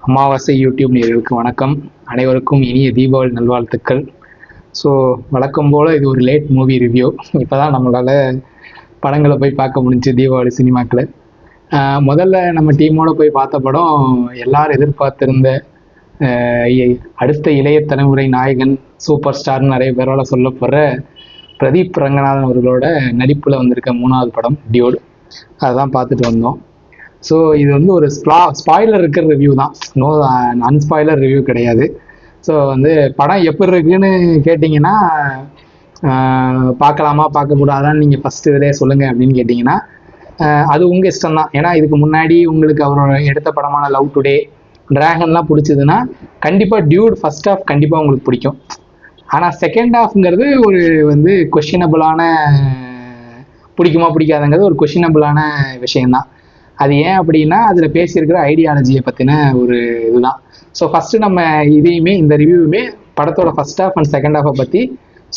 அமாவாசை யூடியூப் நேயர்களுக்கு வணக்கம். அனைவருக்கும் இனிய தீபாவளி நல்வாழ்த்துக்கள். ஸோ வழக்கம் போல் இது ஒரு லேட் மூவி ரிவ்யூ. இப்போ தான் நம்மளால் படங்களை போய் பார்க்க முடிஞ்சு தீபாவளி சினிமாக்களை. முதல்ல நம்ம டீமோடு போய் பார்த்த படம் எல்லாரும் எதிர்பார்த்திருந்த அடுத்த இளைய தலைமுறை நாயகன் சூப்பர் ஸ்டார்னு நிறைய பேரால் சொல்லப்படுற பிரதீப் ரங்கநாதன் அவர்களோட நடிப்பில் வந்திருக்க 3வது படம் டியூட். அதுதான் பார்த்துட்டு வந்தோம். ஸோ இது வந்து ஒரு ஸ்பாய்லர் இருக்கிற ரிவ்யூ தான், நோ அன்ஸ்பாய்லர் ரிவ்யூ கிடையாது. ஸோ வந்து படம் எப்படி இருக்குன்னு கேட்டிங்கன்னா, பார்க்கலாமா பார்க்கக்கூடாதான்னு நீங்கள் ஃபஸ்ட்டு இதிலே சொல்லுங்கள் அப்படின்னு கேட்டிங்கன்னா அது உங்கள் இஷ்டம் தான். ஏன்னா இதுக்கு முன்னாடி உங்களுக்கு அவரோட எடுத்த படமான லவ் டுடே, டிராகன்லாம் பிடிச்சதுன்னா கண்டிப்பாக டியூட் ஃபர்ஸ்ட் ஹாஃப் கண்டிப்பாக உங்களுக்கு பிடிக்கும். ஆனால் செகண்ட் ஹாஃப்ங்கிறது ஒரு வந்து கொஷினபிளான, பிடிக்குமா பிடிக்காதுங்கிறது ஒரு கொஷினபிளான விஷயம்தான். அது ஏன் அப்படின்னா அதில் பேசியிருக்கிற ஐடியாலஜியை பற்றின ஒரு இதுதான். ஸோ ஃபஸ்ட்டு நம்ம இதையுமே இந்த ரிவ்யூவுமே படத்தோட ஃபர்ஸ்ட் ஹாஃப் அண்ட் செகண்ட் ஹாஃபை பற்றி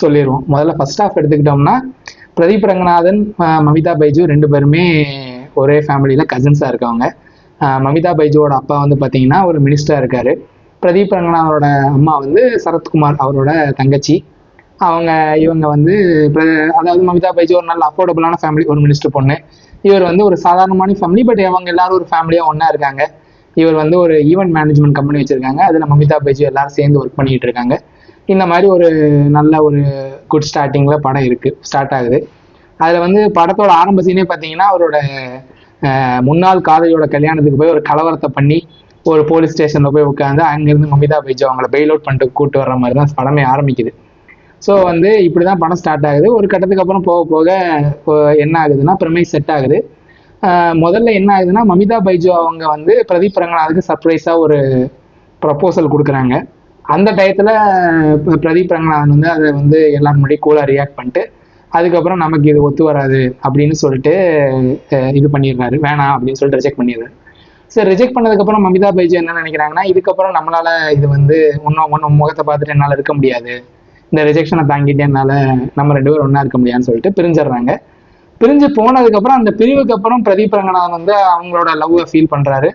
சொல்லிடுவோம். முதல்ல ஃபர்ஸ்ட் ஹாஃப் எடுத்துக்கிட்டோம்னா, பிரதீப் ரங்கநாதன், மமிதா பைஜு 2 பேருமே ஒரே ஃபேமிலியில் கசின்ஸாக இருக்கவங்க. மமிதா பைஜுவோட அப்பா வந்து பார்த்தீங்கன்னா ஒரு மினிஸ்டராக இருக்கார். பிரதீப் ரங்கநாதனோட அம்மா வந்து சரத்குமார் அவரோட தங்கச்சி. இவங்க வந்து அதாவது மமிதா பைஜு ஒரு நல்ல அஃபோர்டபுளான ஃபேமிலி, ஒரு மினிஸ்டர் பொண்ணு. இவர் வந்து ஒரு சாதாரணமான ஃபேமிலி, பட் அவங்க எல்லாரும் ஒரு ஃபேமிலியாக ஒன்றா இருக்காங்க. இவர் வந்து ஒரு ஈவெண்ட் மேனேஜ்மெண்ட் கம்பெனி வச்சுருக்காங்க. அதில் மமிதா பைஜு எல்லாரும் சேர்ந்து ஒர்க் பண்ணிகிட்டு இருக்காங்க. இந்த மாதிரி ஒரு நல்ல ஒரு குட் ஸ்டார்டிங்கில் படம் ஸ்டார்ட் ஆகுது. அதில் வந்து படத்தோட ஆரம்ப சீனே பார்த்தீங்கன்னா, அவரோட முன்னாள் காதலியோட கல்யாணத்துக்கு போய் ஒரு கலவரத்தை பண்ணி ஒரு போலீஸ் ஸ்டேஷனில் போய் உட்காந்து அங்கேருந்து மமிதா பைஜு அவங்கள பெயில் அவுட் பண்ணிட்டு கூப்பிட்டு வர்ற மாதிரி தான் படமே ஆரம்பிக்குது. ஸோ வந்து இப்படி தான் படம் ஸ்டார்ட் ஆகுது. ஒரு கட்டத்துக்கு அப்புறம் போக போக என்ன ஆகுதுன்னா, ப்ரெமைஸ் செட் ஆகுது. முதல்ல என்ன ஆகுதுன்னா, மமிதா பைஜு அவங்க வந்து பிரதீப் ரங்கநாதுக்கு சர்ப்ரைஸாக ஒரு ப்ரப்போசல் கொடுக்குறாங்க. அந்த டயத்தில் பிரதீப் ரங்கநாதன் வந்து அதை வந்து எல்லாரும் முன்னாடி கூலாக ரியாக்ட் பண்ணிட்டு, அதுக்கப்புறம் நமக்கு இது ஒத்து வராது அப்படின்னு சொல்லிட்டு இது பண்ணிடுறாரு, வேணாம் அப்படின்னு சொல்லிட்டு ரிஜெக்ட் பண்ணிடுறாரு. சரி, ரிஜெக்ட் பண்ணதுக்கப்புறம் மமிதா பைஜு என்ன நினைக்கிறாங்கன்னா, இதுக்கப்புறம் நம்மளால இது வந்து ஒன்றும் முகத்தை பார்த்துட்டு என்னால் இருக்க முடியாது, இந்த ரிஜெக்ஷனை தாங்கிட்டு என்னால் நம்ம 2 பேரும் ஒன்றா இருக்க முடியாதுன்னு சொல்லிட்டு பிரிஞ்சிடுறாங்க. பிரிஞ்சு போனதுக்கப்புறம் அந்த பிரிவுக்கு அப்புறம் பிரதீப் ரங்கநாதன் வந்து அவங்களோட லவ்வை ஃபீல் பண்ணுறாரு.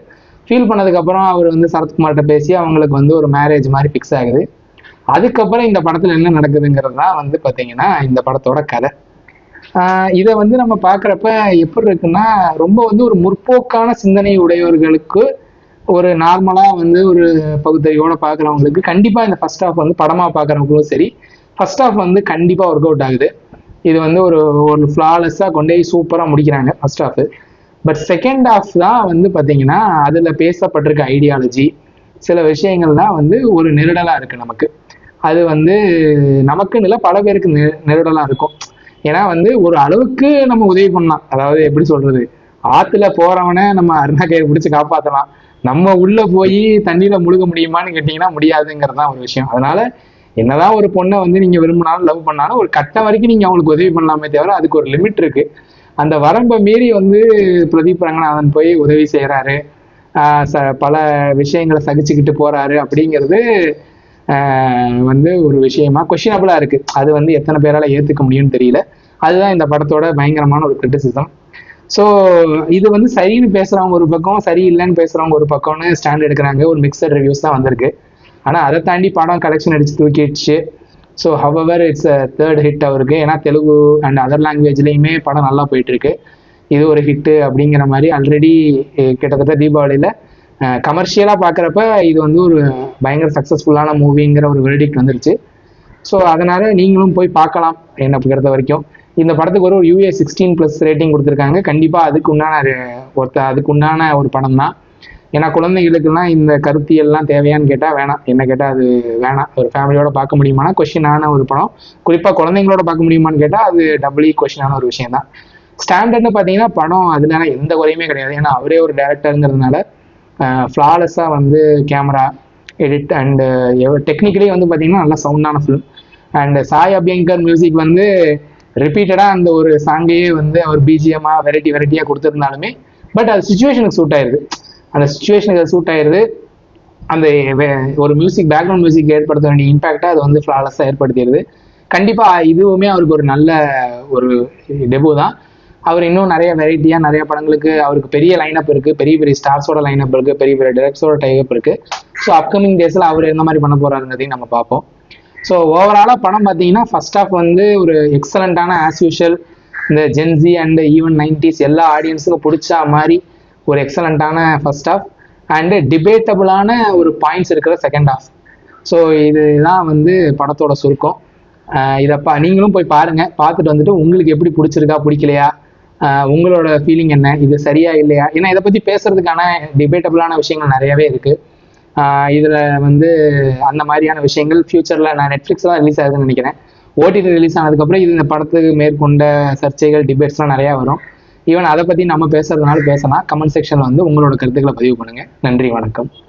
ஃபீல் பண்ணதுக்கப்புறம் அவர் வந்து சரத்குமார்கிட்ட பேசி அவங்களுக்கு வந்து ஒரு மேரேஜ் மாதிரி ஃபிக்ஸ் ஆகுது. அதுக்கப்புறம் இந்த படத்தில் என்ன நடக்குதுங்கிறது தான் வந்து பார்த்தீங்கன்னா இந்த படத்தோட கதை. இதை வந்து நம்ம பார்க்குறப்ப எப்படி இருக்குன்னா, ரொம்ப வந்து ஒரு முற்போக்கான சிந்தனை உடையவர்களுக்கு, ஒரு நார்மலாக வந்து ஒரு பகுத்தறிவோட பார்க்குறவங்களுக்கு கண்டிப்பாக இந்த ஃபர்ஸ்ட் ஹாஃப் வந்து படமாக பார்க்குறவங்களும் சரி, ஃபர்ஸ்ட் ஹாஃப் வந்து கண்டிப்பாக ஒர்க் அவுட் ஆகுது. இது வந்து ஒரு ஃப்ளாலெஸ்ஸாக கொண்டே சூப்பராக முடிக்கிறாங்க first half. But second half தான் வந்து பார்த்தீங்கன்னா அதில் பேசப்பட்டிருக்க ஐடியாலஜி, சில விஷயங்கள்லாம் வந்து ஒரு நெருடலாக இருக்குது நமக்கு. அது வந்து நமக்குன்னு இல்லை, பல பேருக்கு நெருடலாக இருக்கும். ஏன்னா வந்து ஒரு அளவுக்கு நம்ம உதவி பண்ணலாம், அதாவது எப்படி சொல்றது, ஆற்றுல போகிறவனை நம்ம அருணா கயிறு பிடிச்சி காப்பாற்றலாம், நம்ம உள்ள போய் தண்ணியில முழுக முடியுமான்னு கேட்டீங்கன்னா முடியாதுங்கிறது தான் ஒரு விஷயம். அதனால என்னதான் ஒரு பொண்ணை வந்து நீங்க விரும்பினாலும் லவ் பண்ணாலும் ஒரு கட்டம் வரைக்கும் நீங்க அவங்களுக்கு உதவி பண்ணலாமே தவிர அதுக்கு ஒரு லிமிட் இருக்கு. அந்த வரம்பை மீறி வந்து பிரதீப் ரங்கநாதன் போய் உதவி செய்யறாரு, பல விஷயங்களை சகிச்சுக்கிட்டு போறாரு அப்படிங்கிறது வந்து ஒரு விஷயமா கொஸ்டினபிளா இருக்கு. அது வந்து எத்தனை பேரால ஏத்துக்க முடியும்னு தெரியல. அதுதான் இந்த படத்தோட பயங்கரமான ஒரு கிரிட்டிசிசம். ஸோ இது வந்து சரின்னு பேசுறவங்க ஒரு பக்கம், சரியில்லைன்னு பேசுறவங்க ஒரு பக்கம்னு ஸ்டாண்ட் எடுக்கிறாங்க. ஒரு மிக்சட் ரிவ்யூஸ் தான் வந்திருக்கு. ஆனால் அதை தாண்டி படம் கலெக்ஷன் அடிச்சு தூக்கிடுச்சு. So however it's third hit அவருக்கு. ஏன்னா தெலுங்கு அண்ட் அதர் லாங்குவேஜ்லேயுமே படம் நல்லா போயிட்டு இருக்கு. இது ஒரு ஹிட்டு அப்படிங்கிற மாதிரி ஆல்ரெடி கிட்டத்தட்ட தீபாவளியில் கமர்ஷியலாக பார்க்குறப்ப இது வந்து ஒரு பயங்கர சக்ஸஸ்ஃபுல்லான மூவிங்கிற ஒரு வெர்டிக்ட் வந்துருச்சு. ஸோ அதனால நீங்களும் போய் பார்க்கலாம். என்னை பொறுத்த வரைக்கும் இந்த படத்துக்கு ஒரு UA 16+ ரேட்டிங் கொடுத்துருக்காங்க. கண்டிப்பாக அதுக்கு உண்டான ஒரு படம் தான். ஏன்னா குழந்தைகளுக்கெல்லாம் இந்த கருத்தியெல்லாம் தேவையான்னு கேட்டால் வேணாம், என்ன கேட்டால் அது வேணாம். ஒரு ஃபேமிலியோட பார்க்க முடியுமானா கொஸ்டினான ஒரு படம். குறிப்பாக குழந்தைங்களோட பார்க்க முடியுமான்னு கேட்டால் அது டபுளி கொஸ்டினான ஒரு விஷயம் தான். ஸ்டாண்டர்ட்னு பார்த்தீங்கன்னா படம் அதுல எந்த குறையுமே கிடையாது. ஏன்னா அவரே ஒரு டேரக்டருங்கிறதுனால ஃப்ளாலெஸ்ஸாக வந்து கேமரா எடிட் அண்டு டெக்னிக்கலி வந்து பார்த்தீங்கன்னா நல்லா சவுண்டான film. And Sai Abhyankkar music வந்து ரிப்பீட்டடாக அந்த ஒரு சாங்கையே வந்து அவர் பிஜிஎம்மாக வெரைட்டியாக கொடுத்துருந்தாலுமே பட் அது சுச்சுவேஷனுக்கு சூட் ஆயிடுது. அந்த சுச்சுவேஷனுக்கு சூட் ஆயிடுது. அந்த ஒரு மியூசிக், பேக்ரவுண்ட் மியூசிக் ஏற்படுத்த வேண்டிய இம்பாக்டை அது வந்து ஃப்ளாலெஸ்ஸாக ஏற்படுத்திடுது. கண்டிப்பாக இதுவுமே அவருக்கு ஒரு நல்ல ஒரு டெபு தான். அவர் இன்னும் நிறைய வெரைட்டியா நிறைய படங்களுக்கு அவருக்கு பெரிய லைனப் இருக்கு, பெரிய பெரிய ஸ்டார்ஸோட லைனப் இருக்கு, பெரிய பெரிய டைரக்டர்ஸோட டைப் இருக்கு. ஸோ அப்கமிங் டேஸ்ல அவர் எந்த மாதிரி பண்ண போறாருங்கிறதையும் நம்ம பார்ப்போம். ஸோ ஓவராலா படம் பார்த்தீங்கன்னா ஃபர்ஸ்ட் ஹாஃப் வந்து ஒரு எக்ஸலண்டான ஆஸ் யூஷுவல் இந்த ஜென்சி அண்ட் ஈவன் 90s எல்லா ஆடியன்ஸுக்கும் பிடிச்ச மாதிரி ஒரு எக்ஸலண்டான ஃபர்ஸ்ட் ஹாஃப் அண்டு டிபேட்டபுளான ஒரு பாயிண்ட்ஸ் இருக்கிற செகண்ட் ஹாஃப். ஸோ இதுதான் வந்து படத்தோட சுருக்கம். இதப்பா நீங்களும் போய் பாருங்க, பார்த்துட்டு வந்துட்டு உங்களுக்கு எப்படி பிடிச்சிருக்கா பிடிக்கலையா, உங்களோட ஃபீலிங் என்ன, இது சரியா இல்லையா, ஏன்னா இதை பத்தி பேசுறதுக்கான டிபேட்டபுளான விஷயங்கள் நிறையவே இருக்கு. இதுல வந்து அந்த மாதிரியான விஷயங்கள் ஃபியூச்சர்ல நான் நெட்ஃபிளிக்ஸ் தான் ரிலீஸ் ஆகுதுன்னு நினைக்கிறேன். ஓடிடி ரிலீஸ் ஆனதுக்கப்புறம் இது இந்த படத்துக்கு மேற்கொண்ட சர்ச்சைகள் டிபேட்ஸ்லாம் நிறையா வரும். ஈவன் அதை பற்றி நம்ம பேசுறதுனால பேசலாம். கமெண்ட் செக்ஷனில் வந்து உங்களோட கருத்துக்களை பதிவு பண்ணுங்க. நன்றி, வணக்கம்.